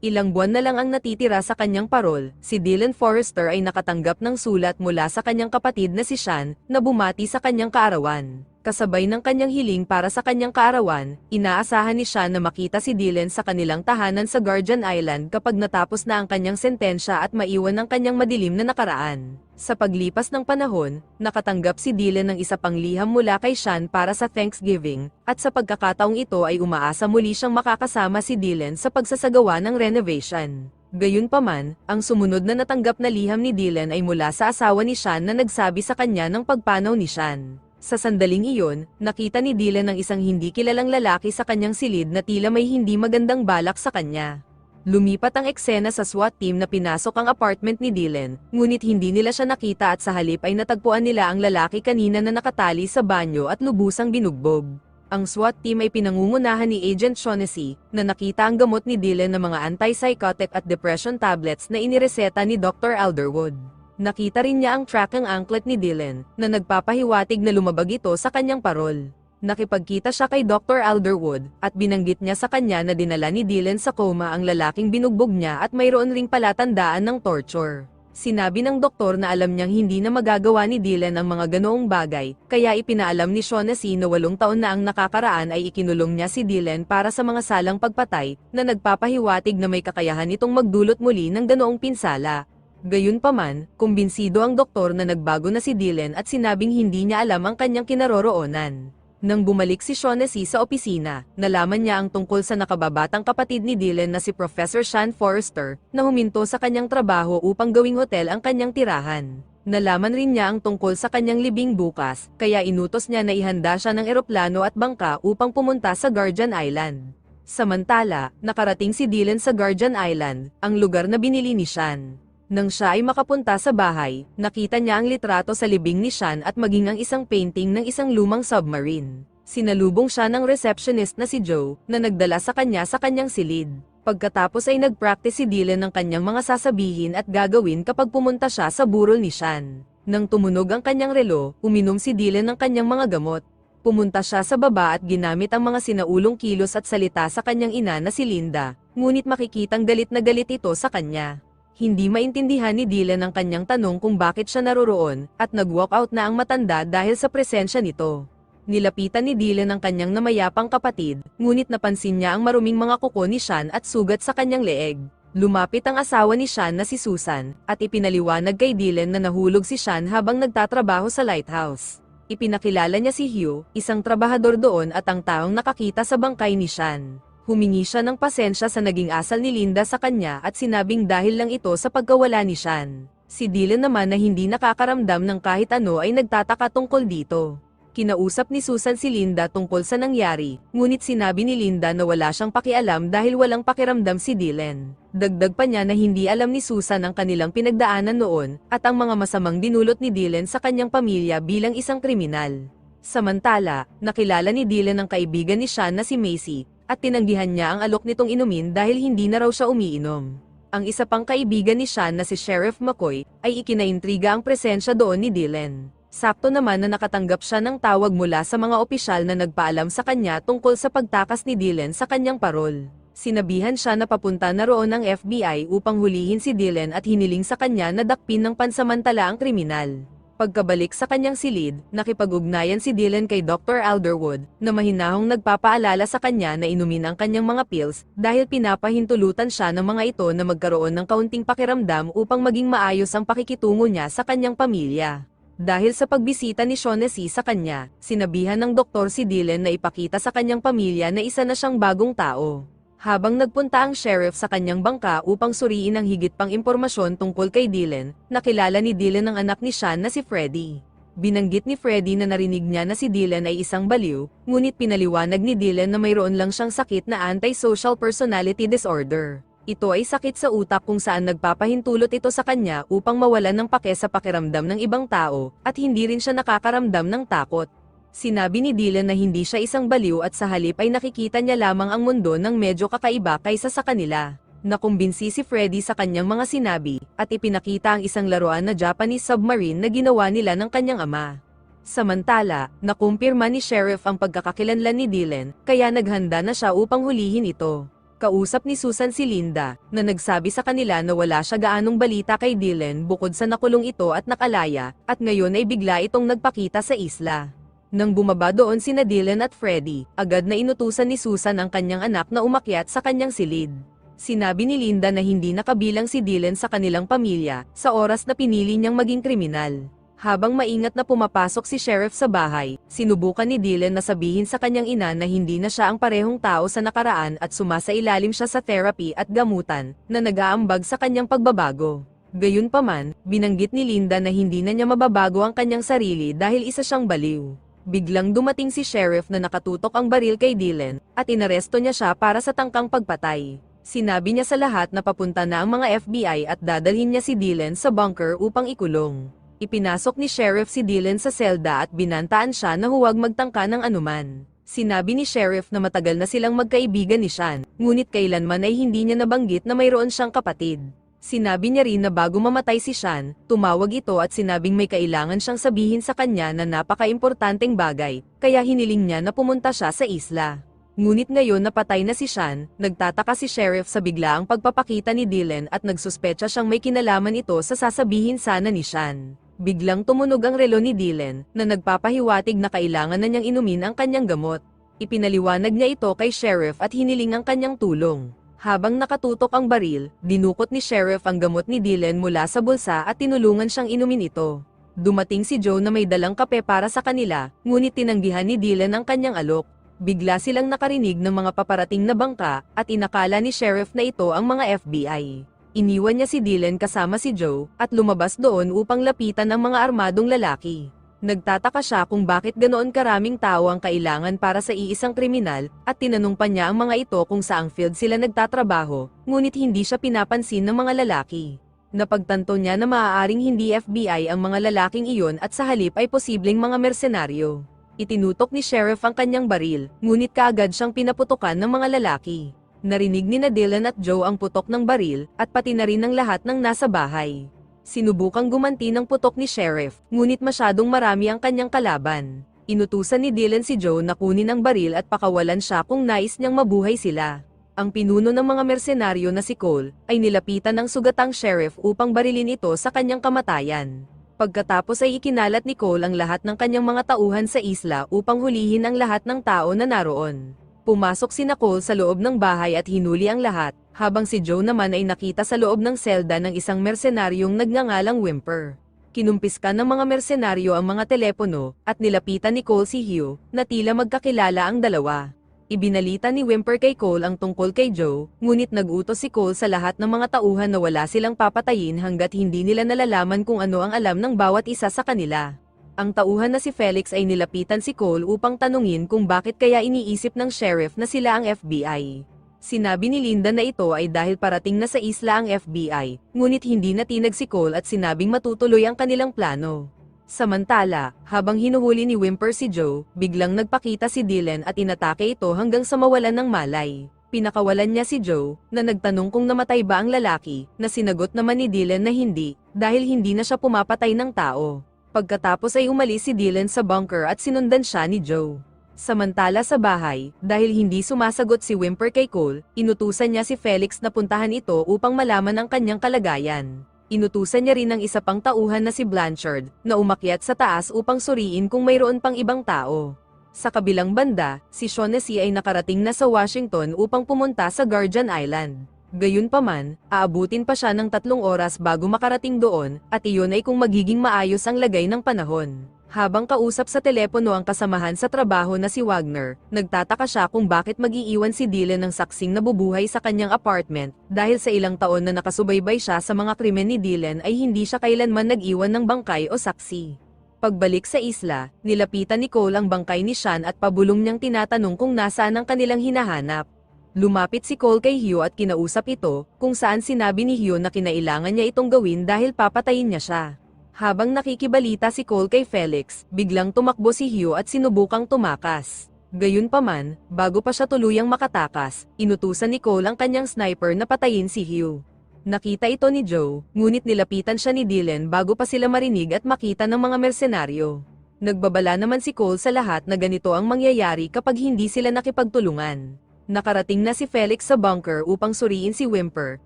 Ilang buwan na lang ang natitira sa kanyang parol, si Dylan Forrester ay nakatanggap ng sulat mula sa kanyang kapatid na si Sean, na bumati sa kanyang kaarawan. Kasabay ng kanyang hiling para sa kanyang kaarawan, inaasahan ni Sean na makita si Dylan sa kanilang tahanan sa Guardian Island kapag natapos na ang kanyang sentensya at maiwan ang kanyang madilim na nakaraan. Sa paglipas ng panahon, nakatanggap si Dylan ng isa pang liham mula kay Sean para sa Thanksgiving, at sa pagkakataong ito ay umaasa muli siyang makakasama si Dylan sa pagsasagawa ng renovation. Gayunpaman, ang sumunod na natanggap na liham ni Dylan ay mula sa asawa ni Sean na nagsabi sa kanya ng pagpanaw ni Sean. Sa sandaling iyon, nakita ni Dylan ang isang hindi kilalang lalaki sa kanyang silid na tila may hindi magandang balak sa kanya. Lumipat ang eksena sa SWAT team na pinasok ang apartment ni Dylan, ngunit hindi nila siya nakita at sa halip ay natagpuan nila ang lalaki kanina na nakatali sa banyo at lubusang binugbog. Ang SWAT team ay pinangungunahan ni Agent Shaughnessy, na nakita ang gamot ni Dylan na mga antipsychotic at depression tablets na inireseta ni Dr. Alderwood. Nakita rin niya ang track ng anklet ni Dylan, na nagpapahiwatig na lumabag ito sa kanyang parol. Nakipagkita siya kay Dr. Alderwood, at binanggit niya sa kanya na dinala ni Dylan sa coma ang lalaking binugbog niya at mayroon ring palatandaan ng torture. Sinabi ng doktor na alam niyang hindi na magagawa ni Dylan ang mga ganoong bagay, kaya ipinaalam ni Shaughnessy na 8 taon na ang nakakaraan ay ikinulong niya si Dylan para sa mga salang pagpatay, na nagpapahiwatig na may kakayahan itong magdulot muli ng ganoong pinsala. Gayunpaman, kumbinsido ang doktor na nagbago na si Dylan at sinabing hindi niya alam ang kanyang kinaroroonan. Nang bumalik si Shaughnessy sa opisina, nalaman niya ang tungkol sa nakababatang kapatid ni Dylan na si Professor Sean Forrester, na huminto sa kanyang trabaho upang gawing hotel ang kanyang tirahan. Nalaman rin niya ang tungkol sa kanyang libing bukas, kaya inutos niya na ihanda siya ng eroplano at bangka upang pumunta sa Guardian Island. Samantala, nakarating si Dylan sa Guardian Island, ang lugar na binili ni Sean. Nang siya ay makapunta sa bahay, nakita niya ang litrato sa libing ni Sean at maging ang isang painting ng isang lumang submarine. Sinalubong siya ng receptionist na si Joe, na nagdala sa kanyang silid. Pagkatapos ay nag-practice si Dylan ng kanyang mga sasabihin at gagawin kapag pumunta siya sa burol ni Sean. Nang tumunog ang kanyang relo, uminom si Dylan ng kanyang mga gamot. Pumunta siya sa baba at ginamit ang mga sinaulong kilos at salita sa kanyang ina na si Linda, ngunit makikitang galit na galit ito sa kanya. Hindi maintindihan ni Dylan ang kanyang tanong kung bakit siya naroroon, at nag-walkout na ang matanda dahil sa presensya nito. Nilapitan ni Dylan ang kanyang namayapang kapatid, ngunit napansin niya ang maruming mga kuko ni Sean at sugat sa kanyang leeg. Lumapit ang asawa ni Sean na si Susan, at ipinaliwanag kay Dylan na nahulog si Sean habang nagtatrabaho sa lighthouse. Ipinakilala niya si Hugh, isang trabahador doon at ang taong nakakita sa bangkay ni Sean. Humingi siya ng pasensya sa naging asal ni Linda sa kanya at sinabing dahil lang ito sa pagkawala ni Sean. Si Dylan naman na hindi nakakaramdam ng kahit ano ay nagtataka tungkol dito. Kinausap ni Susan si Linda tungkol sa nangyari, ngunit sinabi ni Linda na wala siyang pakialam dahil walang pakiramdam si Dylan. Dagdag pa niya na hindi alam ni Susan ang kanilang pinagdaanan noon, at ang mga masamang dinulot ni Dylan sa kanyang pamilya bilang isang kriminal. Samantala, nakilala ni Dylan ang kaibigan ni Sean na si Macy, at tinanggihan niya ang alok nitong inumin dahil hindi na raw siya umiinom. Ang isa pang kaibigan ni Sean na si Sheriff McCoy, ay ikinaintriga ang presensya doon ni Dylan. Sakto naman na nakatanggap siya ng tawag mula sa mga opisyal na nagpaalam sa kanya tungkol sa pagtakas ni Dylan sa kanyang parol. Sinabihan siya na papunta na roon ng FBI upang hulihin si Dylan at hiniling sa kanya na dakpin ng pansamantala ang kriminal. Pagkabalik sa kanyang silid, nakipag-ugnayan si Dylan kay Dr. Alderwood, na mahinahong nagpapaalala sa kanya na inumin ang kanyang mga pills, dahil pinapahintulutan siya ng mga ito na magkaroon ng kaunting pakiramdam upang maging maayos ang pakikitungo niya sa kanyang pamilya. Dahil sa pagbisita ni Shaughnessy sa kanya, sinabihan ng doktor si Dylan na ipakita sa kanyang pamilya na isa na siyang bagong tao. Habang nagpunta ang sheriff sa kanyang bangka upang suriin ang higit pang impormasyon tungkol kay Dylan, nakilala ni Dylan ang anak ni Sean na si Freddie. Binanggit ni Freddie na narinig niya na si Dylan ay isang baliw, ngunit pinaliwanag ni Dylan na mayroon lang siyang sakit na antisocial personality disorder. Ito ay sakit sa utak kung saan nagpapahintulot ito sa kanya upang mawalan ng pake sa pakiramdam ng ibang tao, at hindi rin siya nakakaramdam ng takot. Sinabi ni Dylan na hindi siya isang baliw at sa halip ay nakikita niya lamang ang mundo ng medyo kakaiba kaysa sa kanila. Nakumbinsi si Freddie sa kanyang mga sinabi, at ipinakita ang isang laruan na Japanese submarine na ginawa nila ng kanyang ama. Samantala, nakumpirma ni Sheriff ang pagkakakilanlan ni Dylan, kaya naghanda na siya upang hulihin ito. Kausap ni Susan si Linda, na nagsabi sa kanila na wala siya gaanong balita kay Dylan bukod sa nakulong ito at nakalaya, at ngayon ay bigla itong nagpakita sa isla. Nang bumaba doon sina Dylan at Freddie, agad na inutusan ni Susan ang kanyang anak na umakyat sa kanyang silid. Sinabi ni Linda na hindi nakabilang si Dylan sa kanilang pamilya, sa oras na pinili niyang maging kriminal. Habang maingat na pumapasok si Sheriff sa bahay, sinubukan ni Dylan na sabihin sa kanyang ina na hindi na siya ang parehong tao sa nakaraan at sumasailalim siya sa therapy at gamutan, na nag-aambag sa kanyang pagbabago. Gayunpaman, binanggit ni Linda na hindi na niya mababago ang kanyang sarili dahil isa siyang baliw. Biglang dumating si Sheriff na nakatutok ang baril kay Dylan, at inaresto niya siya para sa tangkang pagpatay. Sinabi niya sa lahat na papunta na ang mga FBI at dadalhin niya si Dylan sa bunker upang ikulong. Ipinasok ni Sheriff si Dylan sa selda at binantaan siya na huwag magtangka ng anuman. Sinabi ni Sheriff na matagal na silang magkaibigan ni Sean, ngunit kailanman ay hindi niya nabanggit na mayroon siyang kapatid. Sinabi niya rin na bago mamatay si Sean, tumawag ito at sinabing may kailangan siyang sabihin sa kanya na napaka-importanteng bagay, kaya hiniling niya na pumunta siya sa isla. Ngunit ngayon napatay na si Sean, nagtataka si Sheriff sa biglaang pagpapakita ni Dylan at nagsuspecha siyang may kinalaman ito sa sasabihin sana ni Sean. Biglang tumunog ang relo ni Dylan, na nagpapahiwatig na kailangan na niyang inumin ang kanyang gamot. Ipinaliwanag niya ito kay Sheriff at hiniling ang kanyang tulong. Habang nakatutok ang baril, dinukot ni Sheriff ang gamot ni Dylan mula sa bulsa at tinulungan siyang inumin ito. Dumating si Joe na may dalang kape para sa kanila, ngunit tinanggihan ni Dylan ang kanyang alok. Bigla silang nakarinig ng mga paparating na bangka, at inakala ni Sheriff na ito ang mga FBI. Iniwan niya si Dylan kasama si Joe, at lumabas doon upang lapitan ang mga armadong lalaki. Nagtataka siya kung bakit ganoon karaming tao ang kailangan para sa iisang kriminal, at tinanong pa niya ang mga ito kung saang field sila nagtatrabaho, ngunit hindi siya pinapansin ng mga lalaki. Napagtanto niya na maaaring hindi FBI ang mga lalaking iyon at sa halip ay posibleng mga mersenaryo. Itinutok ni Sheriff ang kanyang baril, ngunit kaagad siyang pinaputukan ng mga lalaki. Narinig ni Dylan at Joe ang putok ng baril, at pati na rin ng lahat ng nasa bahay. Sinubukang gumanti ng putok ni Sheriff, ngunit masyadong marami ang kanyang kalaban. Inutusan ni Dylan si Joe na kunin ang baril at pakawalan siya kung nais niyang mabuhay sila. Ang pinuno ng mga mersenaryo na si Cole, ay nilapitan ng sugatang Sheriff upang barilin ito sa kanyang kamatayan. Pagkatapos ay ikinalat ni Cole ang lahat ng kanyang mga tauhan sa isla upang hulihin ang lahat ng tao na naroon. Pumasok si Cole sa loob ng bahay at hinuli ang lahat, habang si Joe naman ay nakita sa loob ng selda ng isang mersenaryong nagngangalang Whymper. Kinumpiska ng mga mersenaryo ang mga telepono, at nilapitan ni Cole si Hugh, na tila magkakilala ang dalawa. Ibinalita ni Whymper kay Cole ang tungkol kay Joe, ngunit nag-utos si Cole sa lahat ng mga tauhan na wala silang papatayin hanggat hindi nila nalalaman kung ano ang alam ng bawat isa sa kanila. Ang tauhan na si Felix ay nilapitan si Cole upang tanungin kung bakit kaya iniisip ng sheriff na sila ang FBI. Sinabi ni Linda na ito ay dahil parating na sa isla ang FBI, ngunit hindi natinag si Cole at sinabing matutuloy ang kanilang plano. Samantala, habang hinuhuli ni Whymper si Joe, biglang nagpakita si Dylan at inatake ito hanggang sa mawalan ng malay. Pinakawalan niya si Joe, na nagtanong kung namatay ba ang lalaki, na sinagot naman ni Dylan na hindi, dahil hindi na siya pumapatay ng tao. Pagkatapos ay umalis si Dylan sa bunker at sinundan siya ni Joe. Samantala sa bahay, dahil hindi sumasagot si Whymper kay Cole, inutusan niya si Felix na puntahan ito upang malaman ang kanyang kalagayan. Inutusan niya rin ang isa pang tauhan na si Blanchard, na umakyat sa taas upang suriin kung mayroon pang ibang tao. Sa kabilang banda, si Shaughnessy ay nakarating na sa Washington upang pumunta sa Guardian Island. Gayunpaman, aabutin pa siya ng 3 oras bago makarating doon, at iyon ay kung magiging maayos ang lagay ng panahon. Habang kausap sa telepono ang kasamahan sa trabaho na si Wagner, nagtataka siya kung bakit mag-iiwan si Dylan ng saksing nabubuhay sa kanyang apartment, dahil sa ilang taon na nakasubaybay siya sa mga krimen ni Dylan ay hindi siya kailanman nag-iwan ng bangkay o saksi. Pagbalik sa isla, nilapitan ni Cole ang bangkay ni Sean at pabulong niyang tinatanong kung nasaan ang kanilang hinahanap. Lumapit si Cole kay Hugh at kinausap ito, kung saan sinabi ni Hugh na kinailangan niya itong gawin dahil papatayin niya siya. Habang nakikibalita si Cole kay Felix, biglang tumakbo si Hugh at sinubukang tumakas. Gayunpaman, bago pa siya tuluyang makatakas, inutusan ni Cole ang kanyang sniper na patayin si Hugh. Nakita ito ni Joe, ngunit nilapitan siya ni Dylan bago pa sila marinig at makita ng mga mersenaryo. Nagbabala naman si Cole sa lahat na ganito ang mangyayari kapag hindi sila nakipagtulungan. Nakarating na si Felix sa bunker upang suriin si Whymper,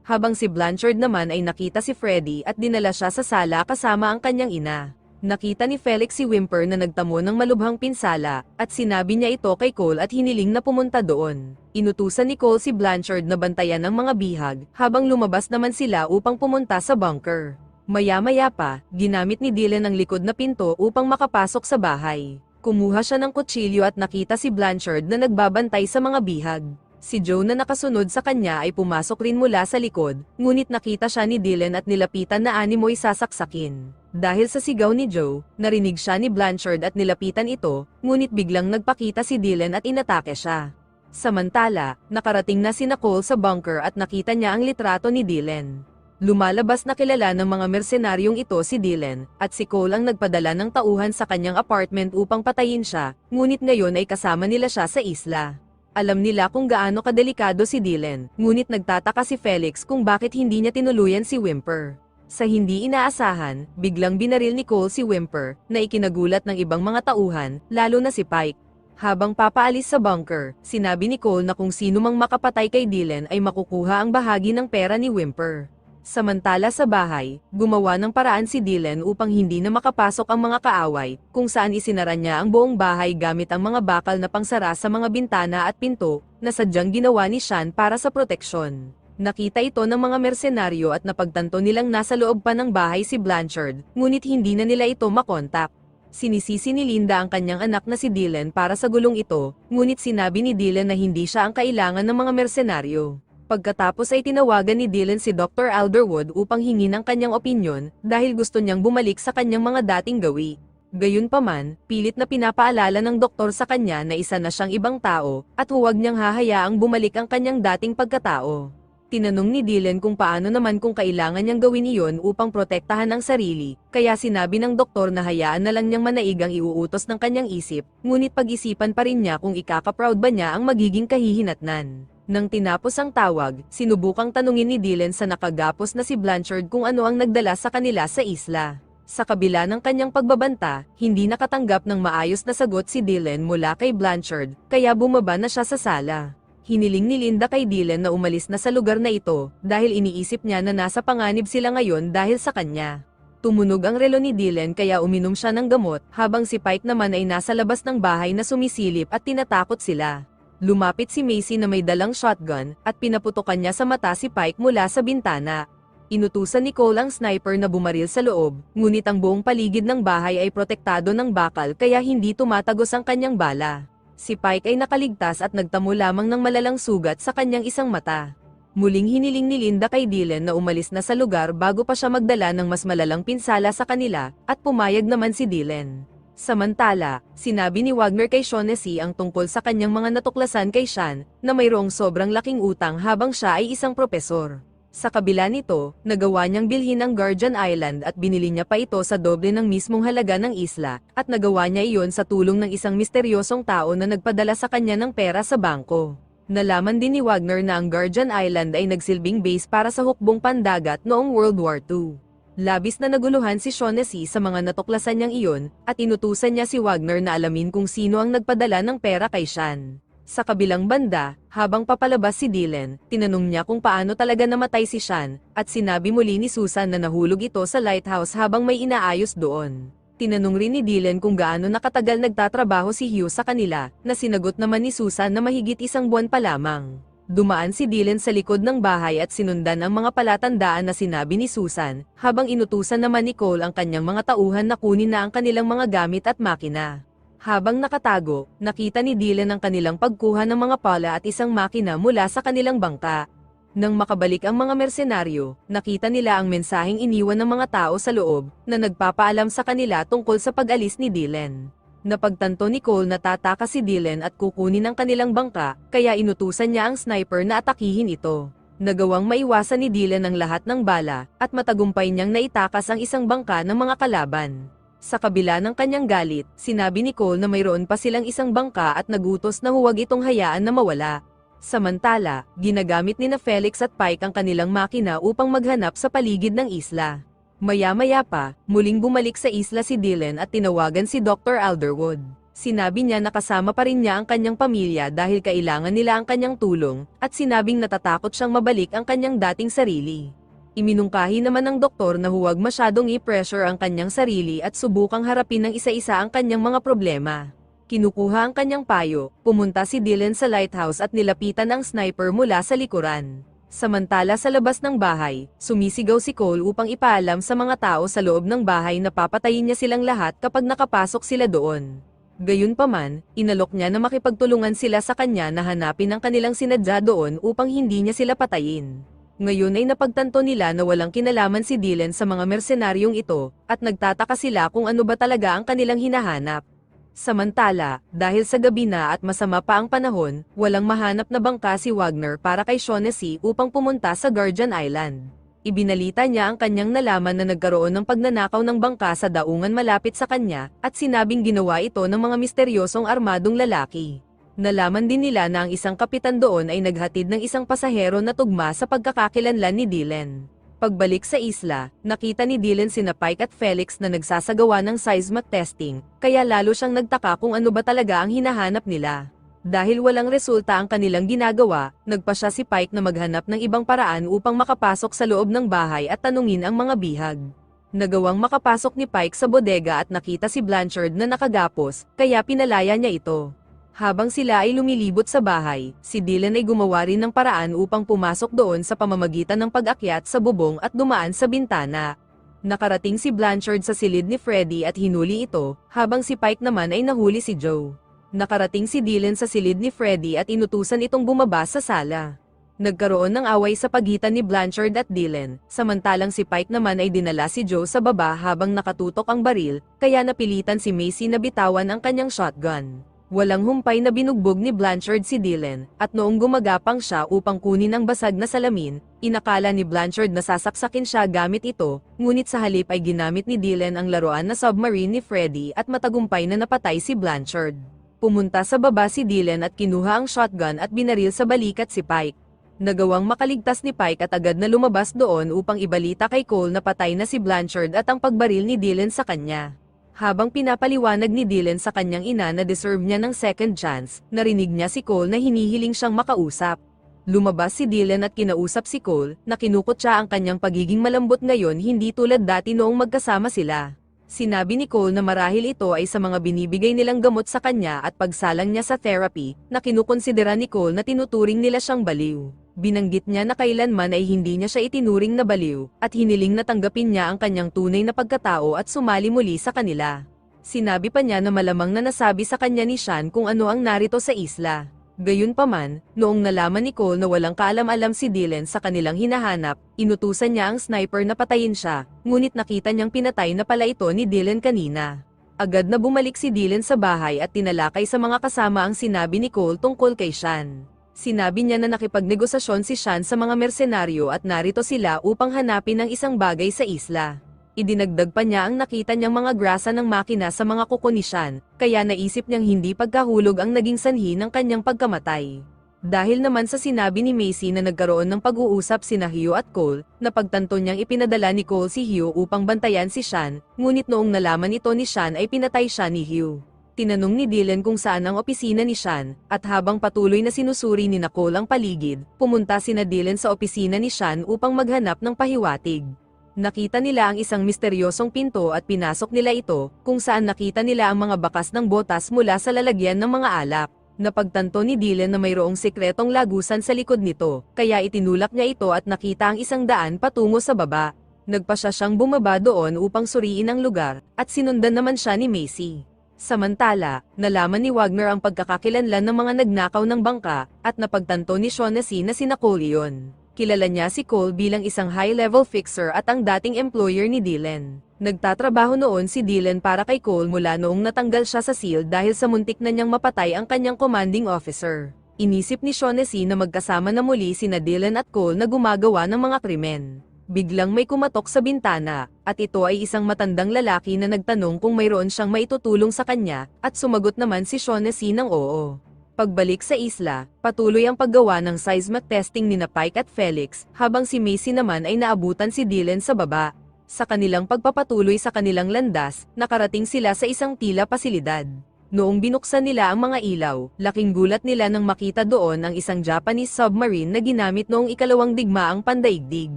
habang si Blanchard naman ay nakita si Freddy at dinala siya sa sala kasama ang kanyang ina. Nakita ni Felix si Whymper na nagtamo ng malubhang pinsala, at sinabi niya ito kay Cole at hiniling na pumunta doon. Inutusan ni Cole si Blanchard na bantayan ang mga bihag, habang lumabas naman sila upang pumunta sa bunker. Maya-maya pa, ginamit ni Dylan ang likod na pinto upang makapasok sa bahay. Kumuha siya ng kutsilyo at nakita si Blanchard na nagbabantay sa mga bihag. Si Joe na nakasunod sa kanya ay pumasok rin mula sa likod, ngunit nakita siya ni Dylan at nilapitan na animoy sasaksakin. Dahil sa sigaw ni Joe, narinig siya ni Blanchard at nilapitan ito, ngunit biglang nagpakita si Dylan at inatake siya. Samantala, nakarating na si Cole sa bunker at nakita niya ang litrato ni Dylan. Lumalabas na kilala ng mga mersenaryong ito si Dylan, at si Cole ang nagpadala ng tauhan sa kanyang apartment upang patayin siya, ngunit ngayon ay kasama nila siya sa isla. Alam nila kung gaano kadelikado si Dylan, ngunit nagtataka si Felix kung bakit hindi niya tinuluyan si Whymper. Sa hindi inaasahan, biglang binaril ni Cole si Whymper, na ikinagulat ng ibang mga tauhan, lalo na si Pike. Habang papaalis sa bunker, sinabi ni Cole na kung sino mang makapatay kay Dylan ay makukuha ang bahagi ng pera ni Whymper. Samantala sa bahay, gumawa ng paraan si Dylan upang hindi na makapasok ang mga kaaway, kung saan isinara niya ang buong bahay gamit ang mga bakal na pangsara sa mga bintana at pinto, na sadyang ginawa ni Sean para sa proteksyon. Nakita ito ng mga mersenaryo at napagtanto nilang nasa loob pa ng bahay si Blanchard, ngunit hindi na nila ito makontak. Sinisisi ni Linda ang kanyang anak na si Dylan para sa gulong ito, ngunit sinabi ni Dylan na hindi siya ang kailangan ng mga mersenaryo. Pagkatapos ay tinawagan ni Dylan si Dr. Alderwood upang hingin ang kanyang opinyon, dahil gusto niyang bumalik sa kanyang mga dating gawi. Gayunpaman, pilit na pinapaalala ng doktor sa kanya na isa na siyang ibang tao, at huwag niyang hahayaang bumalik ang kanyang dating pagkatao. Tinanong ni Dylan kung paano naman kung kailangan niyang gawin iyon upang protektahan ang sarili, kaya sinabi ng doktor na hayaan na lang niyang manaig ang iuutos ng kanyang isip, ngunit pag-isipan pa rin niya kung ikakaproud ba niya ang magiging kahihinatnan. Nang tinapos ang tawag, sinubukang tanungin ni Dylan sa nakagapos na si Blanchard kung ano ang nagdala sa kanila sa isla. Sa kabila ng kanyang pagbabanta, hindi nakatanggap ng maayos na sagot si Dylan mula kay Blanchard, kaya bumaba na siya sa sala. Hiniling ni Linda kay Dylan na umalis na sa lugar na ito, dahil iniisip niya na nasa panganib sila ngayon dahil sa kanya. Tumunog ang relo ni Dylan kaya uminom siya ng gamot, habang si Pike naman ay nasa labas ng bahay na sumisilip at tinatakot sila. Lumapit si Macy na may dalang shotgun, at pinaputokan niya sa mata si Pike mula sa bintana. Inutusan ni Cole ang sniper na bumaril sa loob, ngunit ang buong paligid ng bahay ay protektado ng bakal kaya hindi tumatagos ang kanyang bala. Si Pike ay nakaligtas at nagtamo lamang ng malalang sugat sa kanyang isang mata. Muling hiniling ni Linda kay Dylan na umalis na sa lugar bago pa siya magdala ng mas malalang pinsala sa kanila, at pumayag naman si Dylan. Samantala, sinabi ni Wagner kay Shaughnessy ang tungkol sa kanyang mga natuklasan kay Sean, na mayroong sobrang laking utang habang siya ay isang propesor. Sa kabila nito, nagawa niyang bilhin ang Guardian Island at binili niya pa ito sa doble ng mismong halaga ng isla, at nagawa niya iyon sa tulong ng isang misteryosong tao na nagpadala sa kanya ng pera sa bangko. Nalaman din ni Wagner na ang Guardian Island ay nagsilbing base para sa hukbong pandagat noong World War II. Labis na naguluhan si Shaughnessy sa mga natuklasan niyang iyon, at inutusan niya si Wagner na alamin kung sino ang nagpadala ng pera kay Sean. Sa kabilang banda, habang papalabas si Dylan, tinanong niya kung paano talaga namatay si Sean, at sinabi muli ni Susan na nahulog ito sa lighthouse habang may inaayos doon. Tinanong rin ni Dylan kung gaano nakatagal nagtatrabaho si Hugh sa kanila, na sinagot naman ni Susan na mahigit 1 buwan pa lamang. Dumaan si Dylan sa likod ng bahay at sinundan ang mga palatandaan na sinabi ni Susan, habang inutusan naman ni Cole ang kanyang mga tauhan na kunin na ang kanilang mga gamit at makina. Habang nakatago, nakita ni Dylan ang kanilang pagkuha ng mga pala at isang makina mula sa kanilang bangka. Nang makabalik ang mga mersenaryo, nakita nila ang mensaheng iniwan ng mga tao sa loob, na nagpapaalam sa kanila tungkol sa pag-alis ni Dylan. Napagtanto ni Cole na tataka si Dylan at kukunin ang kanilang bangka, kaya inutusan niya ang sniper na atakihin ito. Nagawang maiwasan ni Dylan ang lahat ng bala, at matagumpay niyang naitakas ang isang bangka ng mga kalaban. Sa kabila ng kanyang galit, sinabi ni Cole na mayroon pa silang isang bangka at nagutos na huwag itong hayaan na mawala. Samantala, ginagamit ni Felix at Pike ang kanilang makina upang maghanap sa paligid ng isla. Maya-maya pa, muling bumalik sa isla si Dylan at tinawagan si Dr. Alderwood. Sinabi niya na kasama pa rin niya ang kanyang pamilya dahil kailangan nila ang kanyang tulong, at sinabing natatakot siyang mabalik ang kanyang dating sarili. Iminungkahi naman ng doktor na huwag masyadong i-pressure ang kanyang sarili at subukang harapin ng isa-isa ang kanyang mga problema. Kinukuha ang kanyang payo, pumunta si Dylan sa lighthouse at nilapitan ang sniper mula sa likuran. Samantala sa labas ng bahay, sumisigaw si Cole upang ipaalam sa mga tao sa loob ng bahay na papatayin niya silang lahat kapag nakapasok sila doon. Gayunpaman, inalok niya na makipagtulungan sila sa kanya na hanapin ang kanilang sinadya doon upang hindi niya sila patayin. Ngayon ay napagtanto nila na walang kinalaman si Dylan sa mga mersenaryong ito, at nagtataka sila kung ano ba talaga ang kanilang hinahanap. Samantala, dahil sa gabi na at masama pa ang panahon, walang mahanap na bangka si Wagner para kay Shaughnessy upang pumunta sa Guardian Island. Ibinalita niya ang kanyang nalaman na nagkaroon ng pagnanakaw ng bangka sa daungan malapit sa kanya, at sinabing ginawa ito ng mga misteryosong armadong lalaki. Nalaman din nila na ang isang kapitan doon ay naghatid ng isang pasahero na tugma sa pagkakakilanlan ni Dylan. Pagbalik sa isla, nakita ni Dylan sina Pike at Felix na nagsasagawa ng seismic testing, kaya lalo siyang nagtaka kung ano ba talaga ang hinahanap nila. Dahil walang resulta ang kanilang ginagawa, nagpasya si Pike na maghanap ng ibang paraan upang makapasok sa loob ng bahay at tanungin ang mga bihag. Nagawang makapasok ni Pike sa bodega at nakita si Blanchard na nakagapos, kaya pinalaya niya ito. Habang sila ay lumilibot sa bahay, si Dylan ay gumawa rin ng paraan upang pumasok doon sa pamamagitan ng pag-akyat sa bubong at dumaan sa bintana. Nakarating si Blanchard sa silid ni Freddy at hinuli ito, habang si Pike naman ay nahuli si Joe. Nakarating si Dylan sa silid ni Freddy at inutusan itong bumaba sa sala. Nagkaroon ng away sa pagitan ni Blanchard at Dylan, samantalang si Pike naman ay dinala si Joe sa baba habang nakatutok ang baril, kaya napilitan si Macy na bitawan ang kanyang shotgun. Walang humpay na binugbog ni Blanchard si Dylan, at noong gumagapang siya upang kunin ang basag na salamin, inakala ni Blanchard na sasaksakin siya gamit ito, ngunit sa halip ay ginamit ni Dylan ang laruan na submarine ni Freddy at matagumpay na napatay si Blanchard. Pumunta sa baba si Dylan at kinuha ang shotgun at binaril sa balikat si Pike. Nagawang makaligtas ni Pike at agad na lumabas doon upang ibalita kay Cole na patay na si Blanchard at ang pagbaril ni Dylan sa kanya. Habang pinapaliwanag ni Dylan sa kanyang ina na deserve niya ng second chance, narinig niya si Cole na hinihiling siyang makausap. Lumabas si Dylan at kinausap si Cole, na kinukot siya ang kanyang pagiging malambot ngayon hindi tulad dati noong magkasama sila. Sinabi ni Cole na marahil ito ay sa mga binibigay nilang gamot sa kanya at pagsalang niya sa therapy, na kinukonsidera ni Cole na tinuturing nila siyang baliw. Binanggit niya na kailanman ay hindi niya siya itinuring na baliw, at hiniling na tanggapin niya ang kanyang tunay na pagkatao at sumali muli sa kanila. Sinabi pa niya na malamang na nasabi sa kanya ni Sean kung ano ang narito sa isla. Gayunpaman, noong nalaman ni Cole na walang kaalam-alam si Dylan sa kanilang hinahanap, inutusan niya ang sniper na patayin siya, ngunit nakita niyang pinatay na pala ito ni Dylan kanina. Agad na bumalik si Dylan sa bahay at tinalakay sa mga kasama ang sinabi ni Cole tungkol kay Sean. Sinabi niya na nakipagnegosasyon si Sean sa mga mersenaryo at narito sila upang hanapin ang isang bagay sa isla. Idinagdag pa niya ang nakita niyang mga grasa ng makina sa mga kuko ni Sean, kaya naisip niyang hindi pagkahulog ang naging sanhi ng kanyang pagkamatay. Dahil naman sa sinabi ni Macy na nagkaroon ng pag-uusap sina Hugh at Cole, napagtanto niyang ipinadala ni Cole si Hugh upang bantayan si Sean, ngunit noong nalaman ito ni Sean ay pinatay siya ni Hugh. Tinanong ni Dylan kung saan ang opisina ni Sean, at habang patuloy na sinusuri ni Cole ang paligid, pumunta sina Dylan sa opisina ni Sean upang maghanap ng pahiwatig. Nakita nila ang isang misteryosong pinto at pinasok nila ito, kung saan nakita nila ang mga bakas ng botas mula sa lalagyan ng mga alak. Napagtanto ni Dylan na mayroong sikretong lagusan sa likod nito, kaya itinulak niya ito at nakita ang isang daan patungo sa baba. Nagpasya siyang bumaba doon upang suriin ang lugar, at sinundan naman siya ni Macy. Samantala, nalaman ni Wagner ang pagkakakilanlan ng mga nagnakaw ng bangka, at napagtanto ni Shaughnessy na sina Cole yun. Kilala niya si Cole bilang isang high-level fixer at ang dating employer ni Dylan. Nagtatrabaho noon si Dylan para kay Cole mula noong natanggal siya sa SEAL dahil sa muntik na niyang mapatay ang kanyang commanding officer. Inisip ni Shaughnessy na magkasama na muli sina Dylan at Cole na gumagawa ng mga krimen. Biglang may kumatok sa bintana, at ito ay isang matandang lalaki na nagtanong kung mayroon siyang maitutulong sa kanya, at sumagot naman si Shaughnessy ng oo. Pagbalik sa isla, patuloy ang paggawa ng seismic testing ni Pike at Felix, habang si Macy naman ay naabutan si Dylan sa baba. Sa kanilang pagpapatuloy sa kanilang landas, nakarating sila sa isang tila pasilidad. Noong binuksan nila ang mga ilaw, laking gulat nila nang makita doon ang isang Japanese submarine na ginamit noong ikalawang digmaang pandaigdig.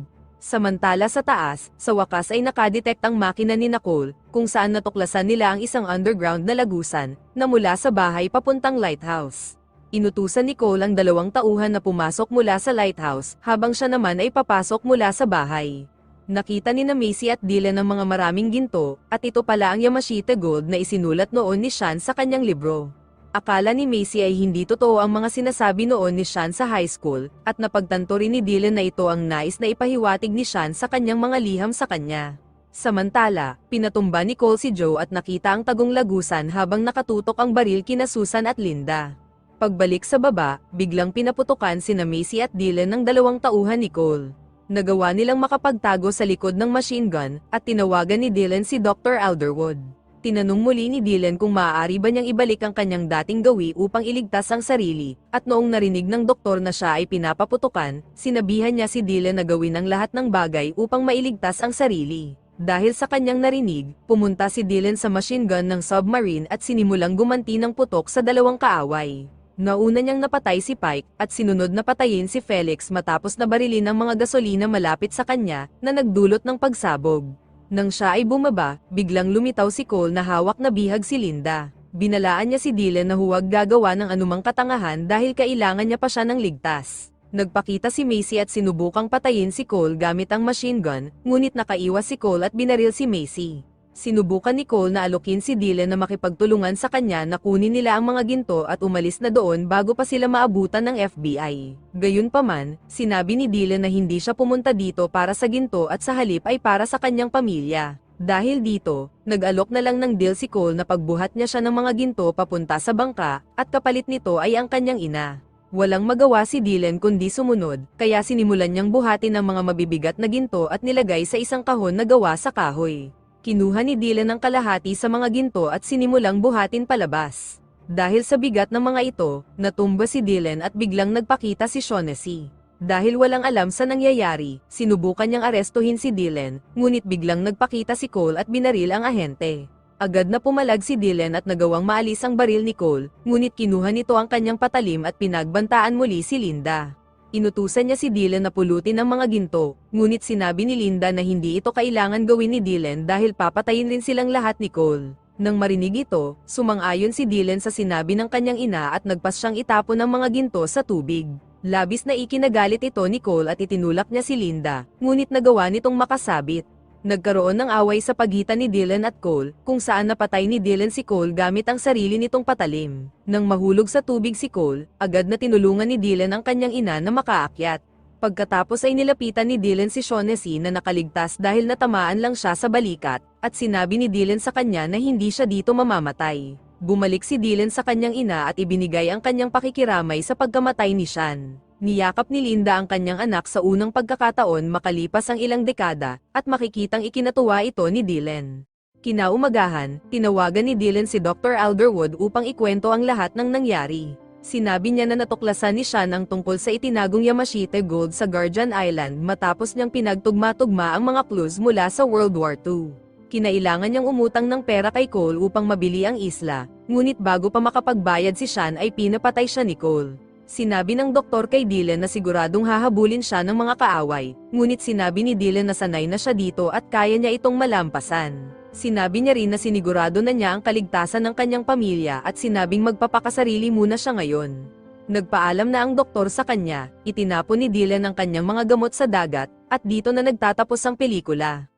Samantala sa taas, sa wakas ay nakadetect ang makina ni Nicole, kung saan natuklasan nila ang isang underground na lagusan, na mula sa bahay papuntang lighthouse. Inutusan ni Cole ang 2 tauhan na pumasok mula sa lighthouse, habang siya naman ay papasok mula sa bahay. Nakita ni Macy at Dylan ang mga maraming ginto, at ito pala ang Yamashita Gold na isinulat noon ni Sean sa kanyang libro. Akala ni Macy ay hindi totoo ang mga sinasabi noon ni Sean sa high school, at napagtanto rin ni Dylan na ito ang nais na ipahiwatig ni Sean sa kanyang mga liham sa kanya. Samantala, pinatumba ni Cole si Joe at nakita ang tagong lagusan habang nakatutok ang baril kina Susan at Linda. Pagbalik sa baba, biglang pinaputukan sina Macy at Dylan ng 2 tauhan ni Cole. Nagawa nilang makapagtago sa likod ng machine gun, at tinawagan ni Dylan si Dr. Alderwood. Tinanong muli ni Dylan kung maaari ba niyang ibalik ang kanyang dating gawi upang iligtas ang sarili, at noong narinig ng doktor na siya ay pinapaputukan, sinabihan niya si Dylan na gawin ang lahat ng bagay upang mailigtas ang sarili. Dahil sa kanyang narinig, pumunta si Dylan sa machine gun ng submarine at sinimulang gumanti ng putok sa 2 kaaway. Nauna niyang napatay si Pike, at sinunod na patayin si Felix matapos na barilin ang mga gasolina malapit sa kanya, na nagdulot ng pagsabog. Nang siya ay bumaba, biglang lumitaw si Cole na hawak na bihag si Linda. Binalaan niya si Dylan na huwag gagawa ng anumang katangahan dahil kailangan niya pa siya ng ligtas. Nagpakita si Macy at sinubukang patayin si Cole gamit ang machine gun, ngunit nakaiwas si Cole at binaril si Macy. Sinubukan ni Cole na alokin si Dylan na makipagtulungan sa kanya na kunin nila ang mga ginto at umalis na doon bago pa sila maabutan ng FBI. Gayunpaman, sinabi ni Dylan na hindi siya pumunta dito para sa ginto at sa halip ay para sa kanyang pamilya. Dahil dito, nag-alok na lang ng deal si Cole na pagbuhat niya siya ng mga ginto papunta sa bangka, at kapalit nito ay ang kanyang ina. Walang magawa si Dylan kundi sumunod, kaya sinimulan niyang buhatin ang mga mabibigat na ginto at nilagay sa isang kahon na gawa sa kahoy. Kinuha ni Dylan ang kalahati sa mga ginto at sinimulang buhatin palabas. Dahil sa bigat ng mga ito, natumba si Dylan at biglang nagpakita si Shaughnessy. Dahil walang alam sa nangyayari, sinubukan niyang arestuhin si Dylan, ngunit biglang nagpakita si Cole at binaril ang ahente. Agad na pumalag si Dylan at nagawang maalis ang baril ni Cole, ngunit kinuha nito ang kanyang patalim at pinagbantaan muli si Linda. Inutusan niya si Dylan na pulutin ang mga ginto, ngunit sinabi ni Linda na hindi ito kailangan gawin ni Dylan dahil papatayin rin silang lahat ni Cole. Nang marinig ito, sumang-ayon si Dylan sa sinabi ng kanyang ina at nagpas siyang itapon ang mga ginto sa tubig. Labis na ikinagalit ito ni Cole at itinulak niya si Linda, ngunit nagawa nitong makasabit. Nagkaroon ng away sa pagitan ni Dylan at Cole, kung saan napatay ni Dylan si Cole gamit ang sarili nitong patalim. Nang mahulog sa tubig si Cole, agad na tinulungan ni Dylan ang kanyang ina na makaakyat. Pagkatapos ay nilapitan ni Dylan si Shaughnessy na nakaligtas dahil natamaan lang siya sa balikat, at sinabi ni Dylan sa kanya na hindi siya dito mamamatay. Bumalik si Dylan sa kanyang ina at ibinigay ang kanyang pakikiramay sa pagkamatay ni Sean. Niyakap ni Linda ang kanyang anak sa unang pagkakataon makalipas ang ilang dekada, at makikitang ikinatuwa ito ni Dylan. Kinaumagahan, tinawagan ni Dylan si Dr. Alderwood upang ikwento ang lahat ng nangyari. Sinabi niya na natuklasan ni Sean ang tungkol sa itinagong Yamashita Gold sa Guardian Island matapos niyang pinagtugma-tugma ang mga clues mula sa World War II. Kinailangan niyang umutang ng pera kay Cole upang mabili ang isla, ngunit bago pa makapagbayad si Sean ay pinapatay siya ni Cole. Sinabi ng doktor kay Dylan na siguradong hahabulin siya ng mga kaaway, ngunit sinabi ni Dylan na sanay na siya dito at kaya niya itong malampasan. Sinabi niya rin na sinigurado na niya ang kaligtasan ng kanyang pamilya at sinabing magpapakasarili muna siya ngayon. Nagpaalam na ang doktor sa kanya, itinapon ni Dylan ang kanyang mga gamot sa dagat, at dito na nagtatapos ang pelikula.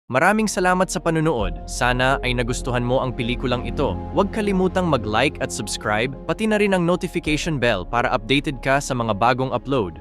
Maraming salamat sa panunood. Sana ay nagustuhan mo ang pelikulang ito. Huwag kalimutang mag-like at subscribe, pati na rin ang notification bell para updated ka sa mga bagong upload.